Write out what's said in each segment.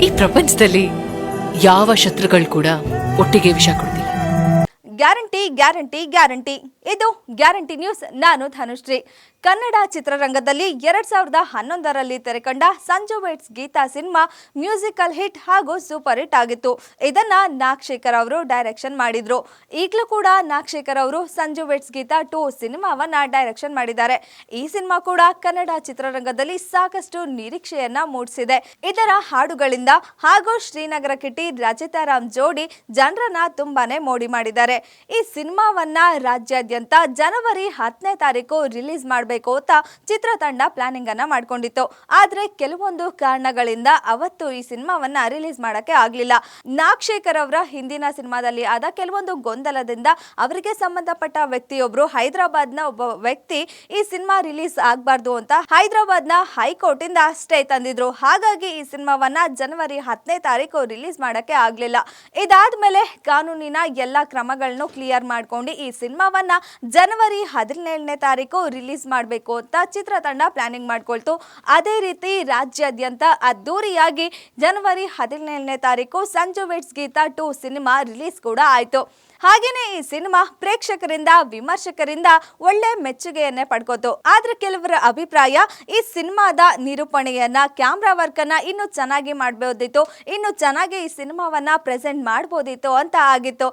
ಈ ಪ್ರಪಂಚದಲ್ಲಿ ಯಾವ ಶತ್ರುಗಳು ಕೂಡ ಒಟ್ಟಿಗೆ ವಿಷ ಕೊಡ್ತಿಲ್ಲ. Guarantee guarantee guarantee. ಇದು ಗ್ಯಾರಂಟಿ ನ್ಯೂಸ್. ನಾನು ಧನುಶ್ರೀ. ಕನ್ನಡ ಚಿತ್ರರಂಗದಲ್ಲಿ 2011ರಲ್ಲಿ ತೆರೆಕಂಡ Sanju vets Geetha cinema musical hit ಹಾಗೂ ಸೂಪರ್ ಹಿಟ್ ಆಗಿತ್ತು. ಇದನ್ನ ನಾಗಶೇಖರ್ ಅವರು ಡೈರೆಕ್ಷನ್ ಮಾಡಿದ್ರು. ಈಗಲೂ ಕೂಡ ನಾಗಶೇಖರ್ ಅವರು ಸಂಜು ವೆಟ್ಸ್ ಗೀತಾ 2 ಸಿನಿಮಾವನ್ನ ಡೈರೆಕ್ಷನ್ ಮಾಡಿದ್ದಾರೆ. ಈ ಸಿನಿಮಾ ಕೂಡ ಕನ್ನಡ ಚಿತ್ರರಂಗದಲ್ಲಿ ಸಾಕಷ್ಟು ನಿರೀಕ್ಷೆಯನ್ನ ಮೂಡಿಸಿದೆ. ಇದರ ಹಾಡುಗಳಿಂದ ಹಾಗೂ ಶ್ರೀನಗರ ಕಿಟ್ಟಿ ರಚಿತಾರಾಮ್ ಜೋಡಿ ಜನರನ್ನ ತುಂಬಾನೇ ಮೋಡಿ ಮಾಡಿದ್ದಾರೆ. ಈ ಸಿನಿಮಾವನ್ನ ರಾಜ್ಯಾದ್ಯಂತ ಜನವರಿ 10ನೇ ತಾರೀಕು ರಿಲೀಸ್ ಮಾಡಬೇಕು ಅಂತ ಚಿತ್ರತಂಡ ಪ್ಲಾನಿಂಗ್ ಅನ್ನ ಮಾಡ್ಕೊಂಡಿತ್ತು. ಆದ್ರೆ ಕೆಲವೊಂದು ಕಾರಣಗಳಿಂದ ಅವತ್ತು ಈ ಸಿನಿಮಾವನ್ನ ರಿಲೀಸ್ ಮಾಡಕ್ಕೆ ಆಗ್ಲಿಲ್ಲ. ನಾಗಶೇಖರ್ ಅವರ ಹಿಂದಿನ ಸಿನಿಮಾದಲ್ಲಿ ಆದ ಕೆಲವೊಂದು ಗೊಂದಲದಿಂದ ಅವರಿಗೆ ಸಂಬಂಧಪಟ್ಟ ವ್ಯಕ್ತಿಯೊಬ್ರು ಹೈದರಾಬಾದ್ನ ಒಬ್ಬ ವ್ಯಕ್ತಿ ಈ ಸಿನಿಮಾ ರಿಲೀಸ್ ಆಗಬಾರ್ದು ಅಂತ ಹೈದರಾಬಾದ್ನ ಹೈಕೋರ್ಟ್ ಇಂದ ಸ್ಟೇ ತಂದಿದ್ರು. ಹಾಗಾಗಿ ಈ ಸಿನಿಮಾವನ್ನ ಜನವರಿ 10ನೇ ತಾರೀಕು ರಿಲೀಸ್ ಮಾಡಕ್ಕೆ ಆಗ್ಲಿಲ್ಲ. ಇದಾದ್ಮೇಲೆ ಕಾನೂನಿನ ಎಲ್ಲಾ ಕ್ರಮಗಳನ್ನು ಕ್ಲಿಯರ್ ಮಾಡ್ಕೊಂಡು ಈ ಸಿನಿಮಾವನ್ನ ಜನವರಿ 17ನೇ ತಾರೀಕು ರಿಲೀಸ್ ಮಾಡಬೇಕು ಅಂತ ಚಿತ್ರತಂಡ ಪ್ಲಾನಿಂಗ್ ಮಾಡ್ಕೊಳ್ತು. ಅದೇ ರೀತಿ ರಾಜ್ಯಾದ್ಯಂತ ಅದ್ದೂರಿಯಾಗಿ ಜನವರಿ 17ನೇ ತಾರೀಕು Sanju vets Geetha 2 cinema release ಕೂಡ ಆಯ್ತು. ಹಾಗೇನೆ ಈ ಸಿನಿಮಾ ಪ್ರೇಕ್ಷಕರಿಂದ ವಿಮರ್ಶಕರಿಂದ ಒಳ್ಳೆ ಮೆಚ್ಚುಗೆಯನ್ನೇ ಪಡ್ಕೋತು. ಆದ್ರೆ ಕೆಲವರ ಅಭಿಪ್ರಾಯ ಈ ಸಿನಿಮಾದ ನಿರೂಪಣೆಯನ್ನ ಕ್ಯಾಮ್ರಾ ವರ್ಕ್ ಅನ್ನ ಇನ್ನು ಚೆನ್ನಾಗಿ ಮಾಡಬಹುದಿತ್ತು, ಇನ್ನು ಚೆನ್ನಾಗಿ ಈ ಸಿನಿಮಾವನ್ನ ಪ್ರೆಸೆಂಟ್ ಮಾಡಬಹುದಿತ್ತು ಅಂತ ಆಗಿತ್ತು.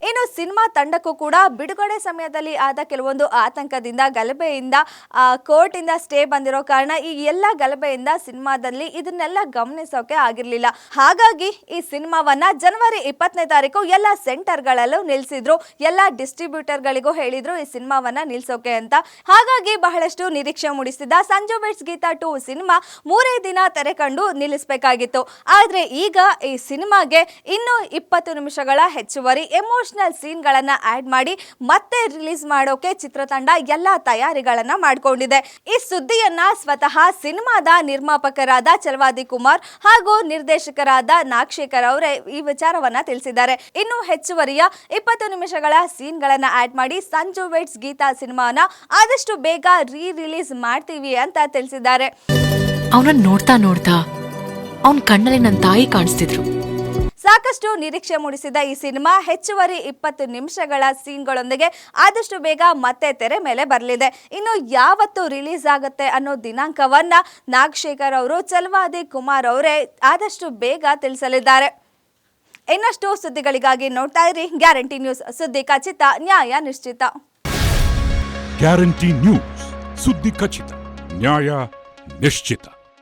ಇನ್ನು ಸಿನಿಮಾ ತಂಡಕ್ಕೂ ಕೂಡ ಬಿಡುಗಡೆ ಸಮಯದಲ್ಲಿ ಆದ ಕೆಲವೊಂದು ಆತಂಕದಿಂದ ಗಲಭೆಯಿಂದ ಕೋರ್ಟ್ ಇಂದ ಸ್ಟೇ ಬಂದಿರೋ ಕಾರಣ ಈ ಎಲ್ಲ ಗಲಭೆಯಿಂದ ಸಿನಿಮಾದಲ್ಲಿ ಇದನ್ನೆಲ್ಲ ಗಮನಿಸೋಕೆ ಆಗಿರ್ಲಿಲ್ಲ. ಹಾಗಾಗಿ ಈ ಸಿನಿಮಾವನ್ನ ಜನವರಿ 20ನೇ ತಾರೀಕು ಎಲ್ಲ ಸೆಂಟರ್ಗಳಲ್ಲೂ ನಿಲ್ಸಿದ್ರು. ಎಲ್ಲ ಡಿಸ್ಟ್ರಿಬ್ಯೂಟರ್ ಗಳಿಗೂ ಹೇಳಿದ್ರು ಈ ಸಿನಿಮಾವನ್ನ ನಿಲ್ಸೋಕೆ ಅಂತ. ಹಾಗಾಗಿ ಬಹಳಷ್ಟು ನಿರೀಕ್ಷೆ ಮೂಡಿಸಿದ ಸಂಜು ವೆಟ್ಸ್ ಗೀತಾ 2 ಸಿನಿಮಾ 3 ದಿನ ತೆರೆ ಕಂಡು ನಿಲ್ಲಿಸಬೇಕಾಗಿತ್ತು. ಆದ್ರೆ ಈಗ ಈ ಸಿನಿಮಾಗೆ ಇನ್ನು 20 ನಿಮಿಷಗಳ ಹೆಚ್ಚುವರಿ ಎಮೋಷನಲ್ ಸೀನ್ ಗಳನ್ನ ಆಡ್ ಮಾಡಿ ಮತ್ತೆ ರಿಲೀಸ್ ಮಾಡೋಕೆ ಚಿತ್ರತಂಡ ಎಲ್ಲಾ ತಯಾರಿಗಳನ್ನ ಮಾಡಿಕೊಂಡಿದೆ. ಈ ಸುದ್ದಿಯನ್ನ ಸ್ವತಃ ಸಿನಿಮಾದ ನಿರ್ಮಾಪಕರಾದ ಚಲವಾದಿ ಕುಮಾರ್ ಹಾಗೂ ನಿರ್ದೇಶಕರಾದ ನಾಗಶೇಖರ್ ಅವರೇ ಈ ವಿಚಾರವನ್ನ ತಿಳಿಸಿದ್ದಾರೆ. ಇನ್ನು ಹೆಚ್ಚುವರಿಯ 20 ನಿಮಿಷಗಳ ಸೀನ್ ಗಳನ್ನ ಆಡ್ ಮಾಡಿ ಸಂಜು ವೆಟ್ಸ್ ಗೀತಾ ಸಿನಿಮಾನ ಆದಷ್ಟು ಬೇಗ ರಿಲೀಸ್ ಮಾಡ್ತೀವಿ ಅಂತ ತಿಳಿಸಿದ್ದಾರೆ. ಅವನನ್ನ ನೋಡ್ತಾ ನೋಡ್ತಾ ಅವನ ಕಣ್ಣಲ್ಲಿ ನನ್ನ ತಾಯಿ ಕಾಣಿಸ್ತಿದ್ರು. ಸಾಕಷ್ಟು ನಿರೀಕ್ಷೆ ಮೂಡಿಸಿದ ಈ ಸಿನಿಮಾ ಹೆಚ್ಚುವರಿ 20 ನಿಮಿಷಗಳ ಸೀನ್ಗಳೊಂದಿಗೆ ಆದಷ್ಟು ಬೇಗ ಮತ್ತೆ ತೆರೆ ಮೇಲೆ ಬರಲಿದೆ. ಇನ್ನು ಯಾವತ್ತು ರಿಲೀಸ್ ಆಗುತ್ತೆ ಅನ್ನೋ ದಿನಾಂಕವನ್ನ ನಾಗಶೇಖರ್ ಅವರು ಚಲವಾದಿ ಕುಮಾರ್ ಅವರೇ ಆದಷ್ಟು ಬೇಗ ತಿಳಿಸಲಿದ್ದಾರೆ. ಇನ್ನಷ್ಟು ಸುದ್ದಿಗಳಿಗಾಗಿ ನೋಡ್ತಾ ಇರಿ ಗ್ಯಾರಂಟಿ ನ್ಯೂಸ್. ಸುದ್ದಿ ಖಚಿತ, ನ್ಯಾಯ ನಿಶ್ಚಿತ. ಗ್ಯಾರಂಟಿ ನ್ಯೂಸ್, ಸುದ್ದಿ ಖಚಿತ, ನ್ಯಾಯ ನಿಶ್ಚಿತ.